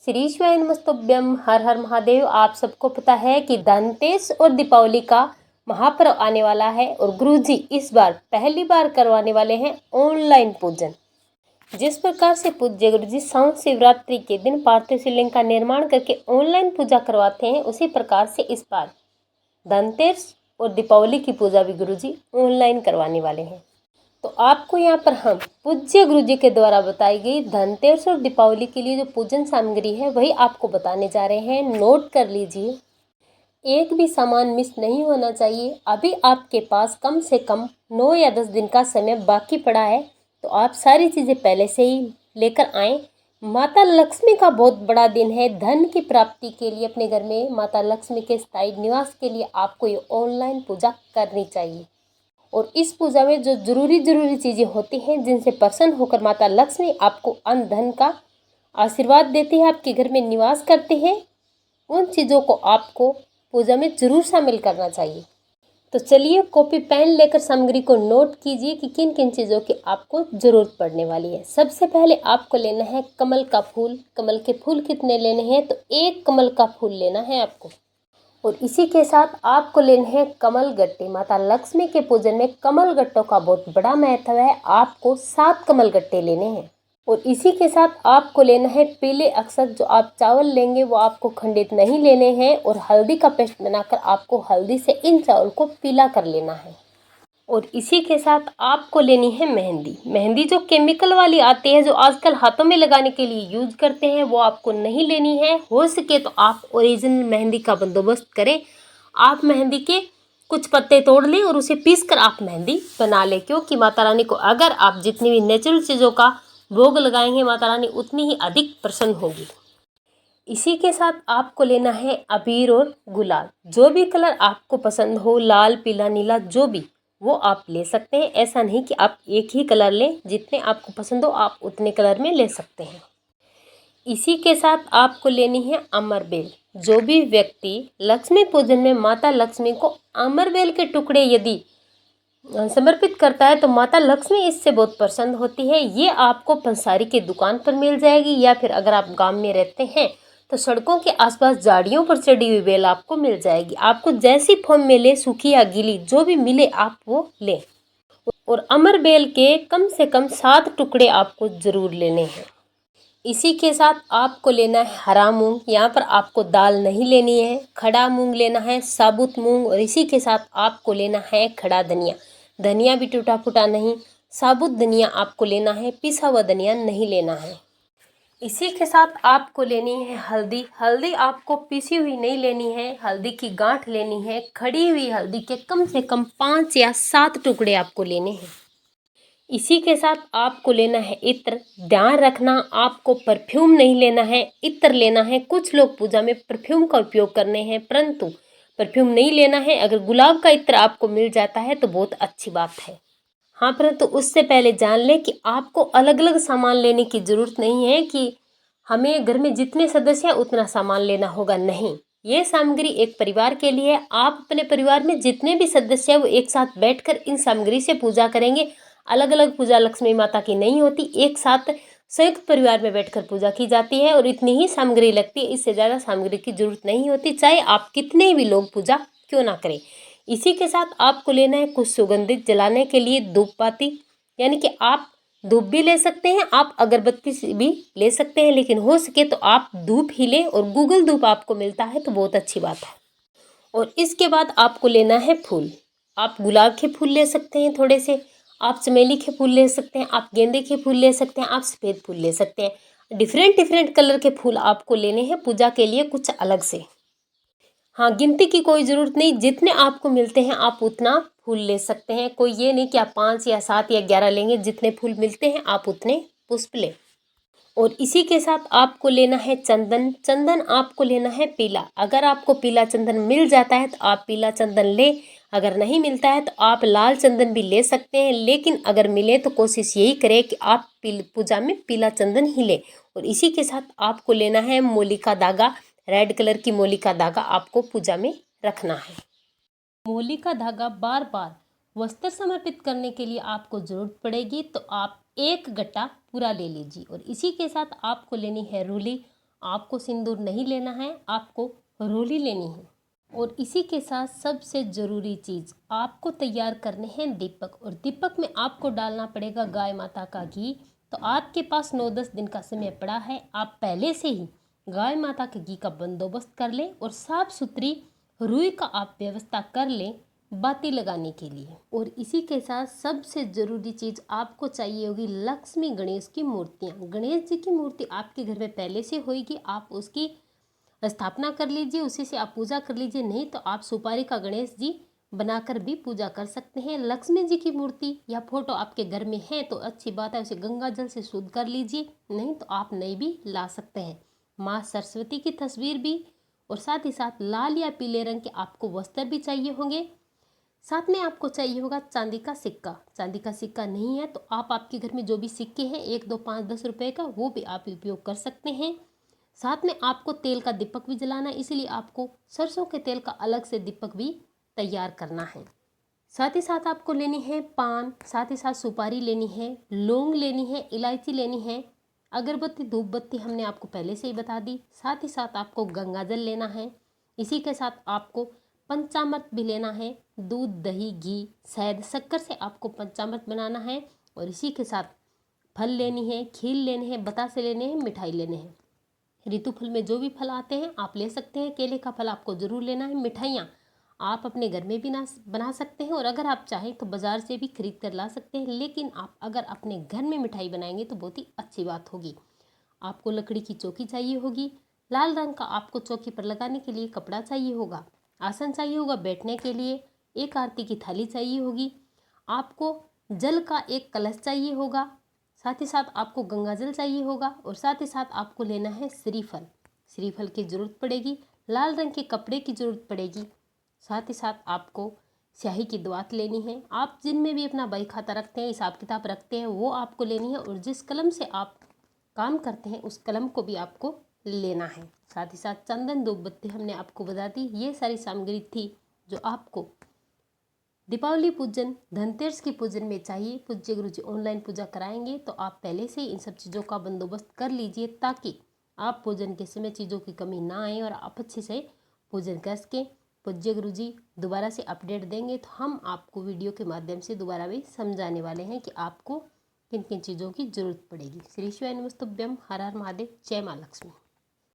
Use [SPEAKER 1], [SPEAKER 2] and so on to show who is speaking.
[SPEAKER 1] श्री शिवाय नमस्तुभ्यम। हर हर महादेव। आप सबको पता है कि धनतेरस और दीपावली का महापर्व आने वाला है और गुरुजी इस बार पहली बार करवाने वाले हैं ऑनलाइन पूजन। जिस प्रकार से पूज्य गुरुजी शाम शिवरात्रि के दिन पार्थिव शिवलिंग का निर्माण करके ऑनलाइन पूजा करवाते हैं, उसी प्रकार से इस बार धनतेरस और दीपावली की पूजा भी गुरुजी ऑनलाइन करवाने वाले हैं। तो आपको यहाँ पर हम पूज्य गुरुजी के द्वारा बताई गई धनतेरस और दीपावली के लिए जो पूजन सामग्री है वही आपको बताने जा रहे हैं। नोट कर लीजिए, एक भी सामान मिस नहीं होना चाहिए। अभी आपके पास कम से कम 9 या 10 दिन का समय बाकी पड़ा है, तो आप सारी चीज़ें पहले से ही लेकर आएँ। माता लक्ष्मी का बहुत बड़ा दिन है। धन की प्राप्ति के लिए अपने घर में माता लक्ष्मी के स्थायी निवास के लिए आपको ये ऑनलाइन पूजा करनी चाहिए। और इस पूजा में जो जरूरी चीज़ें होती हैं, जिनसे प्रसन्न होकर माता लक्ष्मी आपको अन्न धन का आशीर्वाद देती है, आपके घर में निवास करते हैं, उन चीज़ों को आपको पूजा में जरूर शामिल करना चाहिए। तो चलिए कॉपी पेन लेकर सामग्री को नोट कीजिए कि किन किन चीज़ों की आपको ज़रूरत पड़ने वाली है। सबसे पहले आपको लेना है कमल का फूल। कमल के फूल कितने लेने हैं? तो 1 कमल का फूल लेना है आपको। और इसी के साथ आपको लेने हैं कमल गट्टे। माता लक्ष्मी के पूजन में कमल गट्टों का बहुत बड़ा महत्व है। आपको 7 कमल गट्टे लेने हैं। और इसी के साथ आपको लेना है पीले अक्षत। जो आप चावल लेंगे वो आपको खंडित नहीं लेने हैं, और हल्दी का पेस्ट बनाकर आपको हल्दी से इन चावल को पीला कर लेना है। और इसी के साथ आपको लेनी है मेहंदी। मेहंदी जो केमिकल वाली आती है, जो आजकल हाथों में लगाने के लिए यूज करते हैं, वो आपको नहीं लेनी है। हो सके तो आप ओरिजिनल मेहंदी का बंदोबस्त करें। आप मेहंदी के कुछ पत्ते तोड़ लें और उसे पीस कर आप मेहंदी बना लें, क्योंकि माता रानी को अगर आप जितनी भी नेचुरल चीज़ों का भोग लगाएंगे, माता रानी उतनी ही अधिक प्रसन्न होगी। इसी के साथ आपको लेना है अबीर और गुलाल। जो भी कलर आपको पसंद हो, लाल, पीला, नीला, जो भी, वो आप ले सकते हैं। ऐसा नहीं कि आप एक ही कलर लें, जितने आपको पसंद हो आप उतने कलर में ले सकते हैं। इसी के साथ आपको लेनी है अमरबेल। जो भी व्यक्ति लक्ष्मी पूजन में माता लक्ष्मी को अमरबेल के टुकड़े यदि समर्पित करता है, तो माता लक्ष्मी इससे बहुत प्रसन्न होती है। ये आपको पंसारी की दुकान पर मिल जाएगी, या फिर अगर आप गांव में रहते हैं तो सड़कों के आसपास झाड़ियों पर चढ़ी हुई बेल आपको मिल जाएगी। आपको जैसी फॉर्म में ले, सूखी या गीली, जो भी मिले आप वो लें। और अमर बेल के कम से कम 7 टुकड़े आपको जरूर लेने हैं। इसी के साथ आपको लेना है हरा मूंग। यहाँ पर आपको दाल नहीं लेनी है, खड़ा मूंग लेना है, साबुत मूंग। और इसी के साथ आपको लेना है खड़ा धनिया। धनिया भी टूटा फूटा नहीं, साबुत धनिया आपको लेना है, पिसा हुआ धनिया नहीं लेना है। इसी के साथ आपको लेनी है हल्दी। हल्दी आपको पीसी हुई नहीं लेनी है, हल्दी की गांठ लेनी है। खड़ी हुई हल्दी के कम से कम 5 या 7 टुकड़े आपको लेने हैं। इसी के साथ आपको लेना है इत्र। ध्यान रखना, आपको परफ्यूम नहीं लेना है, इत्र लेना है। कुछ लोग पूजा में परफ्यूम का उपयोग करने हैं, परंतु परफ्यूम नहीं लेना है। अगर गुलाब का इत्र आपको मिल जाता है तो बहुत अच्छी बात है। हाँ, परंतु उससे पहले जान लें कि आपको अलग अलग सामान लेने की ज़रूरत नहीं है कि हमें घर में जितने सदस्य हैं उतना सामान लेना होगा। नहीं, ये सामग्री एक परिवार के लिए है। आप अपने परिवार में जितने भी सदस्य हैं वो एक साथ बैठकर इन सामग्री से पूजा करेंगे। अलग अलग पूजा लक्ष्मी माता की नहीं होती, एक साथ संयुक्त परिवार में बैठकर पूजा की जाती है, और इतनी ही सामग्री लगती है। इससे ज़्यादा सामग्री की जरूरत नहीं होती, चाहे आप कितने भी लोग पूजा क्यों ना करें। इसी के साथ आपको लेना है कुछ सुगंधित जलाने के लिए धूप बाती, यानी कि आप धूप भी ले सकते हैं, आप अगरबत्ती भी ले सकते हैं, लेकिन हो सके तो आप धूप ही लें। और गूगल धूप आपको मिलता है तो बहुत अच्छी बात है। और इसके बाद आपको लेना है फूल। आप गुलाब के फूल ले सकते हैं थोड़े से, आप चमेली के फूल ले सकते हैं, आप गेंदे के फूल ले सकते हैं, आप सफ़ेद फूल ले सकते हैं। डिफरेंट कलर के फूल आपको लेने हैं पूजा के लिए कुछ अलग से। हाँ, गिनती की कोई ज़रूरत नहीं, जितने आपको मिलते हैं आप उतना फूल ले सकते हैं। कोई ये नहीं कि आप 5 या 7 या 11 लेंगे, जितने फूल मिलते हैं आप उतने पुष्प लें। और इसी के साथ आपको लेना है चंदन। चंदन आपको लेना है पीला। अगर आपको पीला चंदन मिल जाता है तो आप पीला चंदन लें, अगर नहीं मिलता है तो आप लाल चंदन भी ले सकते हैं, लेकिन अगर मिले तो कोशिश यही करें कि आप पूजा में पीला चंदन ही लें। और इसी के साथ आपको लेना है मोली का धागा। रेड कलर की मोली का धागा आपको पूजा में रखना है। मोली का धागा बार बार वस्त्र समर्पित करने के लिए आपको जरूरत पड़ेगी, तो आप 1 गट्टा पूरा ले लीजिए। और इसी के साथ आपको लेनी है रूली। आपको सिंदूर नहीं लेना है, आपको रोली लेनी है। और इसी के साथ सबसे ज़रूरी चीज़ आपको तैयार करने हैं दीपक, और दीपक में आपको डालना पड़ेगा गाय माता का घी। तो आपके पास 9-10 दिन का समय पड़ा है, आप पहले से ही गाय माता के घी का बंदोबस्त कर लें और साफ सुथरी रुई का आप व्यवस्था कर लें बाती लगाने के लिए। और इसी के साथ सबसे ज़रूरी चीज़ आपको चाहिए होगी लक्ष्मी गणेश की मूर्तियाँ। गणेश जी की मूर्ति आपके घर में पहले से होगी, आप उसकी स्थापना कर लीजिए, उसी से आप पूजा कर लीजिए। नहीं तो आप सुपारी का गणेश जी बनाकर भी पूजा कर सकते हैं। लक्ष्मी जी की मूर्ति या फोटो आपके घर में है तो अच्छी बात है, उसे गंगा जल से शुद्ध कर लीजिए, नहीं तो आप नई भी ला सकते हैं। माँ सरस्वती की तस्वीर भी, और साथ ही साथ लाल या पीले रंग के आपको वस्त्र भी चाहिए होंगे। साथ में आपको चाहिए होगा चांदी का सिक्का। चांदी का सिक्का नहीं है तो आप आपके घर में जो भी सिक्के हैं 1, 2, 5, 10 रुपए का, वो भी आप उपयोग कर सकते हैं। साथ में आपको तेल का दीपक भी जलाना है, इसीलिए आपको सरसों के तेल का अलग से दीपक भी तैयार करना है। साथ ही साथ आपको लेनी है पान, साथ ही साथ सुपारी लेनी है, लौंग लेनी है, इलायची लेनी है, अगरबत्ती धूप बत्ती हमने आपको पहले से ही बता दी। साथ ही साथ आपको गंगाजल लेना है। इसी के साथ आपको पंचामृत भी लेना है, दूध दही घी शहद शक्कर से आपको पंचामृत बनाना है। और इसी के साथ फल लेनी है, खीर लेने हैं, बतासे लेने हैं, मिठाई लेने हैं। ऋतु फल में जो भी फल आते हैं आप ले सकते हैं। केले का फल आपको ज़रूर लेना है। मिठाइयाँ आप अपने घर में भी बना सकते हैं, और अगर आप चाहें तो बाज़ार से भी खरीद कर ला सकते हैं। लेकिन आप अगर अपने घर में मिठाई बनाएंगे तो बहुत ही अच्छी बात होगी। आपको लकड़ी की चौकी चाहिए होगी, लाल रंग का आपको चौकी पर लगाने के लिए कपड़ा चाहिए होगा, आसन चाहिए होगा बैठने के लिए, एक आरती की थाली चाहिए होगी, आपको जल का एक कलश चाहिए होगा, साथ ही साथ आपको गंगाजल चाहिए होगा, और साथ ही साथ आपको लेना है श्रीफल। श्रीफल की ज़रूरत पड़ेगी, लाल रंग के कपड़े की ज़रूरत पड़ेगी। साथ ही साथ आपको स्याही की दवात लेनी है। आप जिनमें भी अपना बही खाता रखते हैं, हिसाब किताब रखते हैं, वो आपको लेनी है। और जिस कलम से आप काम करते हैं उस कलम को भी आपको लेना है। साथ ही साथ चंदन धूप बत्ती हमने आपको बता दी। ये सारी सामग्री थी जो आपको दीपावली पूजन धनतेरस की पूजन में चाहिए। पूज्य गुरुजी ऑनलाइन पूजा कराएंगे तो आप पहले से ही इन सब चीज़ों का बंदोबस्त कर लीजिए, ताकि आप पूजन के समय चीज़ों की कमी ना आए और आप अच्छे से पूजन कर सकें। पूज्य गुरुजी दोबारा से अपडेट देंगे तो हम आपको वीडियो के माध्यम से दोबारा भी समझाने वाले हैं कि आपको किन किन चीज़ों की जरूरत पड़ेगी। श्री शिवाय नमस्तुभ्यम। हर हर महादेव। जय माँ लक्ष्मी।